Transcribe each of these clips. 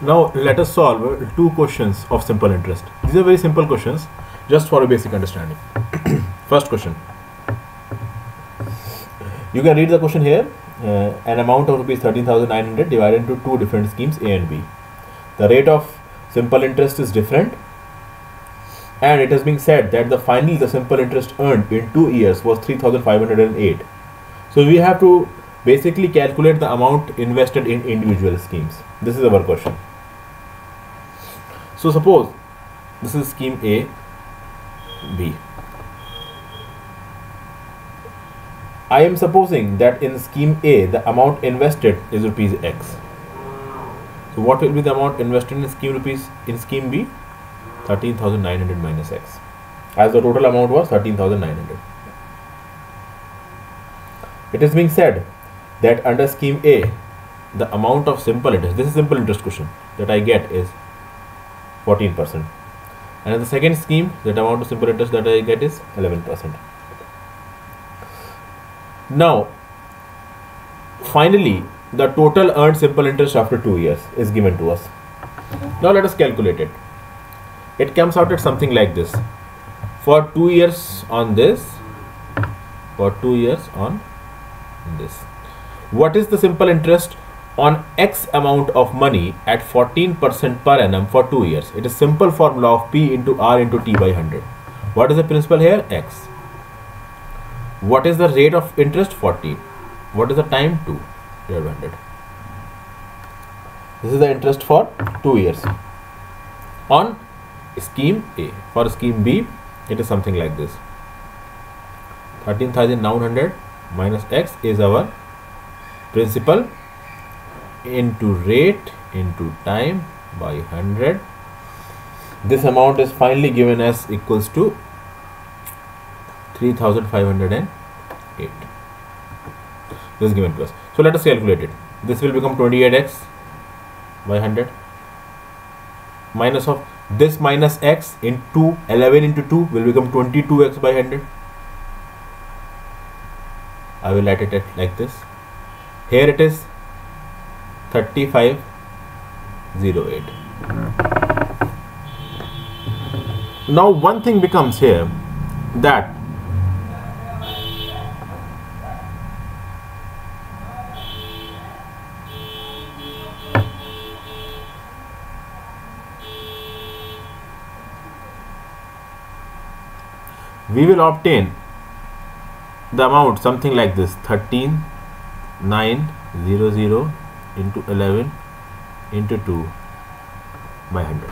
Now let us solve two questions of simple interest. These are very simple questions just for a basic understanding. First question. You can read the question here. An amount of rupees 13,900 divided into two different schemes A and B. The rate of simple interest is different, and it has been said that the simple interest earned in 2 years was 3,508. So we have to basically calculate the amount invested in individual schemes. This is our question. So suppose this is scheme A, B. I am supposing that in scheme A the amount invested is rupees X. So what will be the amount invested in scheme B? 13,900 minus X, as the total amount was 13,900. It is being said that under scheme A the amount of simple interest, this is simple interest question, that I get is 14%, and in the second scheme that amount of simple interest that I get is 11%. Now finally the total earned simple interest after 2 years is given to us. Now let us calculate it. It comes out at something like this. For 2 years on this, for 2 years on this, what is the simple interest on X amount of money at 14% per annum for 2 years? It is simple formula of P into R into T by 100. What is the principal here? X. What is the rate of interest? 14. What is the time? 2 divided by 100. This is the interest for 2 years on scheme A. For scheme B, it is something like this. 13,900 minus X is our principal into rate into time by 100. This amount is finally given as equals to 3,508. This is given to us. So let us calculate it. This will become 28x by 100 minus of this minus x into 11 into 2 will become 22x by 100. I will write it at like this. Here it is 3508. Now one thing becomes here that we will obtain the amount something like this: 13,900 into 11 into 2 by 100.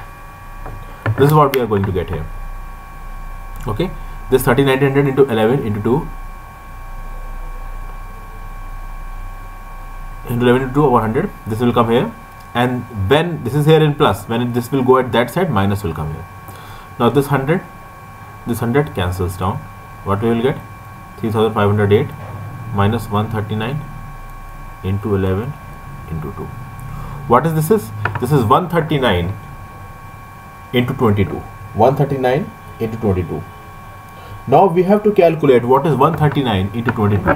This is what we are going to get here. Okay, this 13,900 into 11 into 2 into 11 into 2 over 100. This will come here, and when this is here in plus, when this will go at that side, minus will come here. Now this 100 cancels down. What we will get? 3,508 minus 139 into 11 into 2. What is this? This is 139 into 22. 139 into 22. Now we have to calculate what is 139 into 22.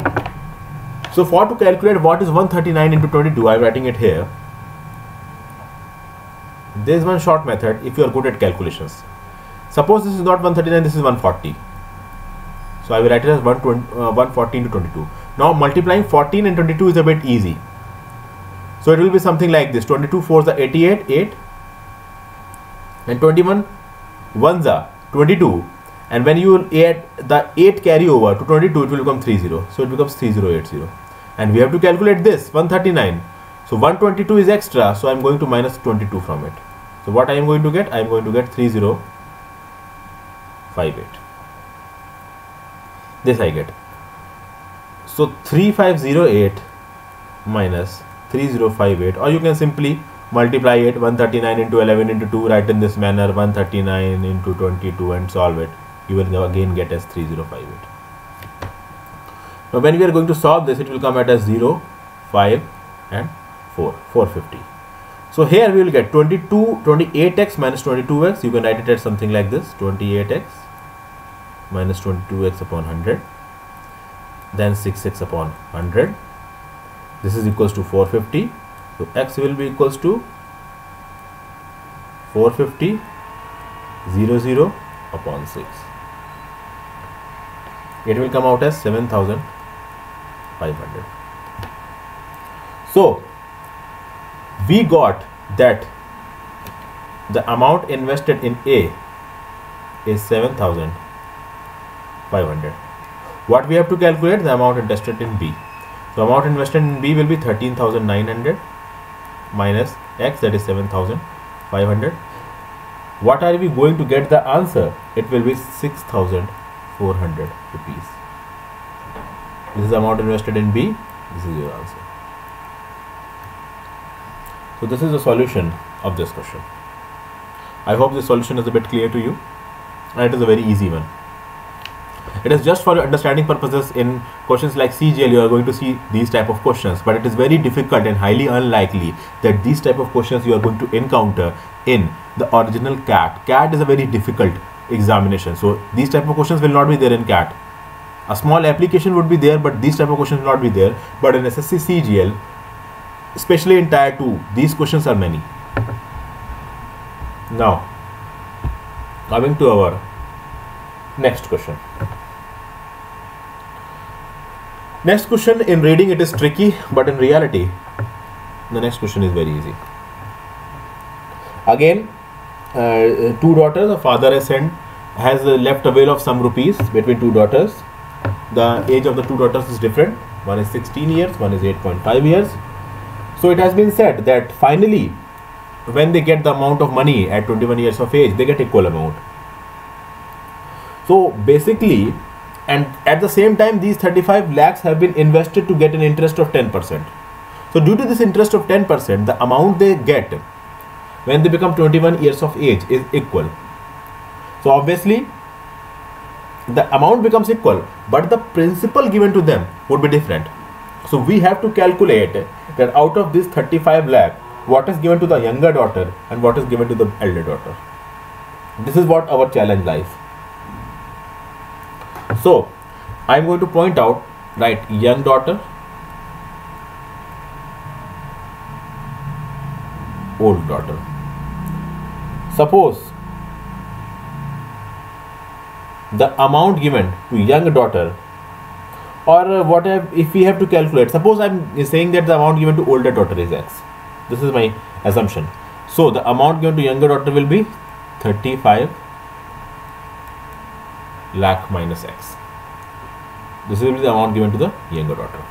So for to calculate what is 139 into 22, I am writing it here. There is one short method if you are good at calculations. Suppose this is not 139, this is 140. So I will write it as 140 into 22. Now multiplying 14 and 22 is a bit easy. So it will be something like this: 22 4s are 88, 8, and 21 1s are 22. And when you add the 8 carry over to 22, it will become 30. So it becomes 3080. And we have to calculate this 139. So 122 is extra. So I am going to minus 22 from it. So what I am going to get? I am going to get 3058. This I get. So 3508 minus 3058, or you can simply multiply it. 139 into 11 into 2, write in this manner, 139 into 22, and solve it. You will again get as 3058. Now when we are going to solve this, it will come at as 0, 5 and 4, 450. So here we will get 28x minus 22x. You can write it as something like this: 28x minus 22x upon 100, then 6x upon 100. This is equals to 450. So x will be equals to 450 00 upon 6. It will come out as 7,500. So we got that the amount invested in A is 7,500. What we have to calculate? The amount invested in B. So amount invested in B will be 13,900 minus X, that is 7,500. What are we going to get the answer? It will be 6,400 rupees. This is the amount invested in B. This is your answer. So this is the solution of this question. I hope this solution is a bit clear to you, and it is a very easy one. It is just for your understanding purposes. In questions like CGL, you are going to see these type of questions, but it is very difficult and highly unlikely that these type of questions you are going to encounter in the original CAT. CAT is a very difficult examination, so these type of questions will not be there in CAT. A small application would be there, but these type of questions will not be there. But in SSC CGL, especially in Tier 2, these questions are many. Now, coming to our next question. Next question, in reading it is tricky, but in reality, the next question is very easy. Again, two daughters, the father has left a will of some rupees between two daughters. The age of the two daughters is different. One is 16 years, one is 8.5 years. So it has been said that finally, when they get the amount of money at 21 years of age, they get equal amount. So basically, and at the same time, these 35 lakhs have been invested to get an interest of 10%. So due to this interest of 10%, the amount they get when they become 21 years of age is equal. So obviously, the amount becomes equal, but the principal given to them would be different. So we have to calculate that out of this 35 lakh, what is given to the younger daughter and what is given to the elder daughter. This is what our challenge lies. So I am going to point out, right, young daughter, old daughter. Suppose the amount given to young daughter, or whatever, if we have to calculate, suppose I am saying that the amount given to older daughter is X. This is my assumption. So the amount given to younger daughter will be 35 lakh minus X. This will be the amount given to the younger daughter.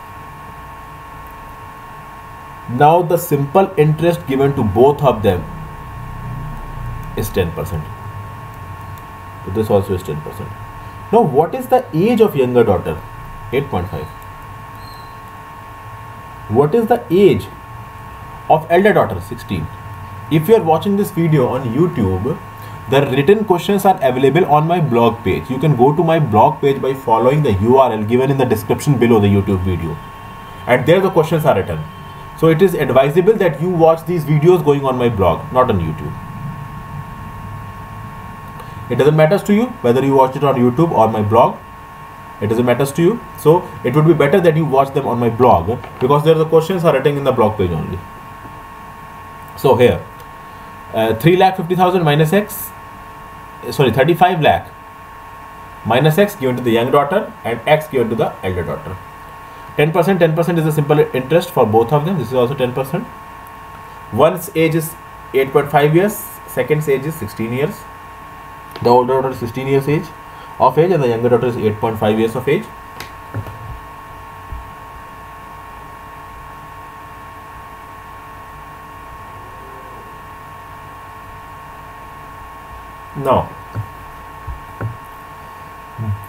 Now the simple interest given to both of them is 10%. So this also is 10%. Now what is the age of younger daughter? 8.5. What is the age of elder daughter? 16. If you are watching this video on YouTube, the written questions are available on my blog page. You can go to my blog page by following the URL given in the description below the YouTube video, and there the questions are written. So it is advisable that you watch these videos going on my blog, not on YouTube. It doesn't matter to you whether you watch it on YouTube or my blog. It doesn't matter to you. So it would be better that you watch them on my blog, because there the questions are written in the blog page only. So here, 3,50,000 minus X, sorry, 35 lakh minus X given to the young daughter and X given to the elder daughter. 10%, 10% is the simple interest for both of them. This is also 10%. One's age is 8.5 years, second's age is 16 years. The older daughter is 16 years of age and the younger daughter is 8.5 years of age. Now,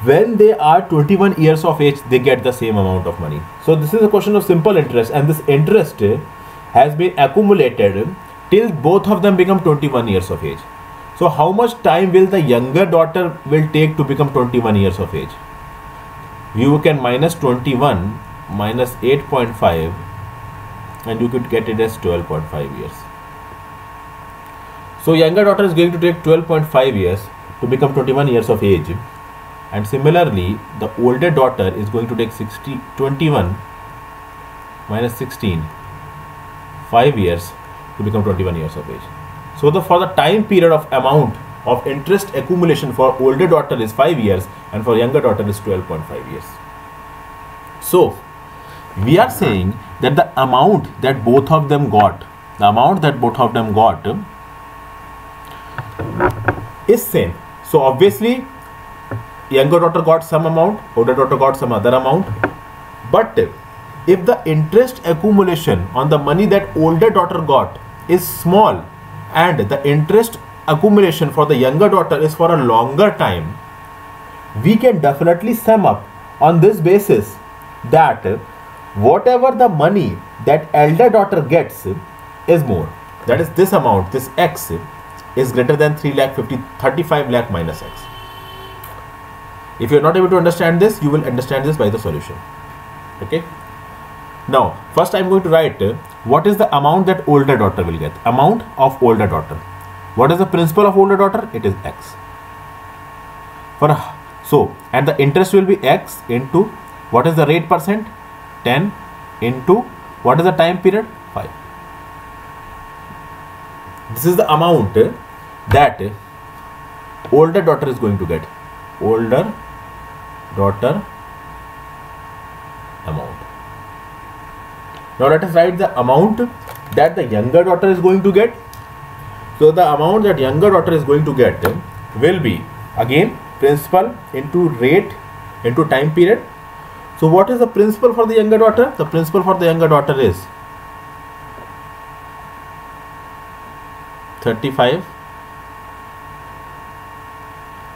when they are 21 years of age, they get the same amount of money. So this is a question of simple interest, and this interest has been accumulated till both of them become 21 years of age. So how much time will the younger daughter will take to become 21 years of age? You can minus 21 minus 8.5 and you could get it as 12.5 years. So younger daughter is going to take 12.5 years to become 21 years of age, and similarly the older daughter is going to take 21 minus 16, 5 years to become 21 years of age. So for the time period of amount of interest accumulation for older daughter is 5 years and for younger daughter is 12.5 years. So we are saying that the amount that both of them got, is same. So obviously younger daughter got some amount, older daughter got some other amount. But if the interest accumulation on the money that older daughter got is small and the interest accumulation for the younger daughter is for a longer time, we can definitely sum up on this basis that whatever the money that elder daughter gets is more. That is, this amount, this X, is greater than 35 lakh minus X. If you are not able to understand this, you will understand this by the solution. Okay. Now, first I am going to write what is the amount that older daughter will get. Amount of older daughter. What is the principal of older daughter? It is X. And the interest will be X into, what is the rate percent? 10 into, what is the time period? 5. This is the amount that older daughter is going to get. Older daughter amount. Now let us write the amount that the younger daughter is going to get. So the amount that younger daughter is going to get will be, again, principal into rate into time period. So what is the principal for the younger daughter? The principal for the younger daughter is 35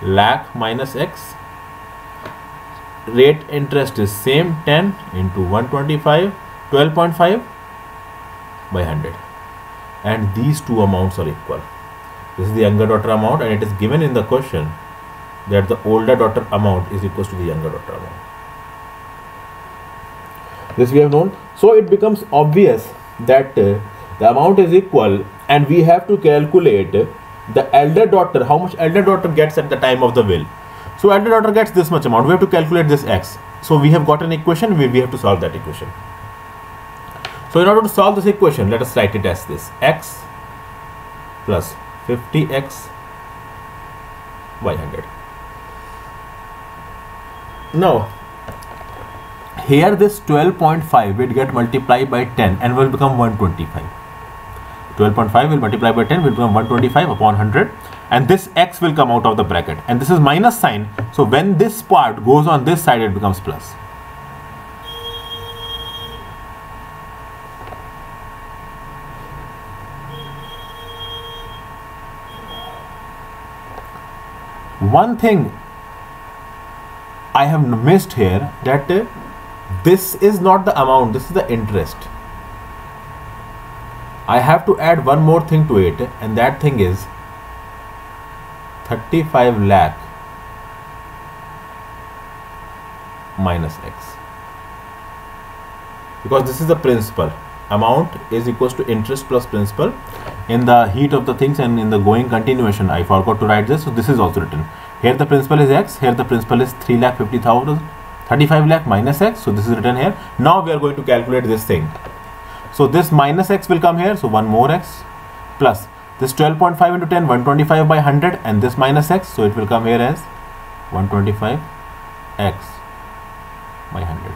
lakh minus X. Rate interest is same, 10 into 125, 12.5 by 100. And these two amounts are equal. This is the younger daughter amount, and it is given in the question that the older daughter amount is equal to the younger daughter amount. This we have known. So it becomes obvious that the amount is equal, and we have to calculate the elder daughter, how much elder daughter gets at the time of the will. So elder daughter gets this much amount. We have to calculate this X. So we have got an equation. We have to solve that equation. So in order to solve this equation, let us write it as this: X plus 50X by 100. Now here this 12.5 will get multiplied by 10 and will become 125. 12.5 will multiply by 10 will become 125 upon 100, and this X will come out of the bracket, and this is minus sign. So when this part goes on this side, it becomes plus. One thing I have missed here, that this is not the amount, this is the interest. I have to add one more thing to it, and that thing is 35 lakh minus X, because this is the principal. Amount is equals to interest plus principal. In the heat of the things and in the going continuation, I forgot to write this, so this is also written. Here the principal is X, here the principal is 3,50,000, 35 lakh minus X, so this is written here. Now we are going to calculate this thing. So this minus X will come here, so one more X, plus this 12.5 into 10, 125 by 100, and this minus X, so it will come here as 125 X by 100.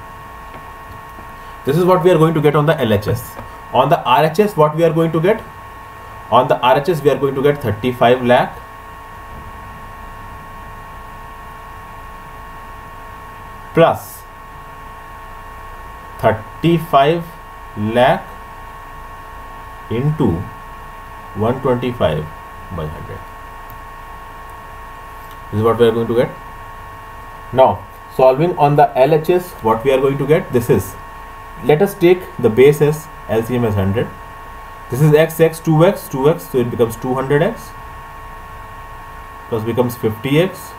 This is what we are going to get on the LHS. On the RHS, what we are going to get? On the RHS, we are going to get 35 lakh plus 35 lakh into 125 by 100. This is what we are going to get. Now solving on the LHS, what we are going to get? This is, let us take the base as LCM as 100. This is x, 2x, 2x, so it becomes 200x plus becomes 50x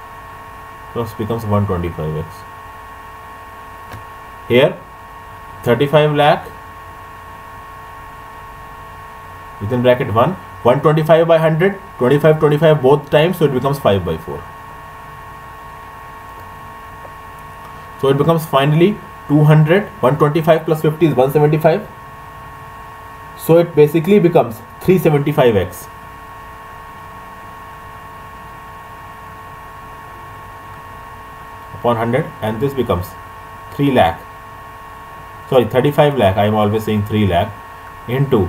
plus becomes 125x. Here 35 lakh within bracket 125 by 100, 25 both times, so it becomes 5 by 4. So it becomes finally 200, 125 plus 50 is 175. So it basically becomes 375x. upon 100, and this becomes 3 lakh, sorry 35 lakh, I am always saying 3 lakh, into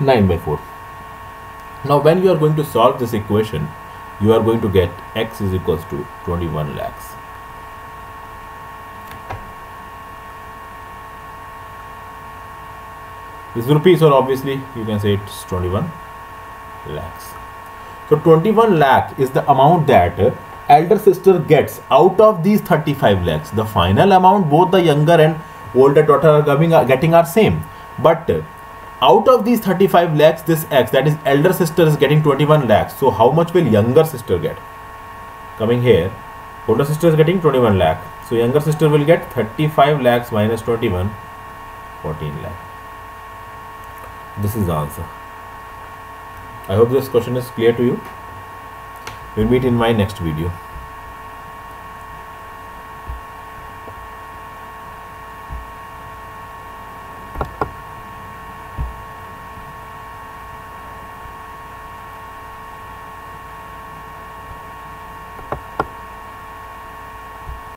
9 by 4. Now when you are going to solve this equation, you are going to get x is equals to 21 lakhs. This is rupees, or obviously you can say it's 21 lakhs. So 21 lakh is the amount that elder sister gets out of these 35 lakhs. The final amount both the younger and older daughter are getting are same, but out of these 35 lakhs, this x, that is elder sister, is getting 21 lakhs. So how much will younger sister get? Coming here, older sister is getting 21 lakh. So younger sister will get 35 lakhs minus 21, 14 lakh. This is the answer. I hope this question is clear to you. We'll meet in my next video.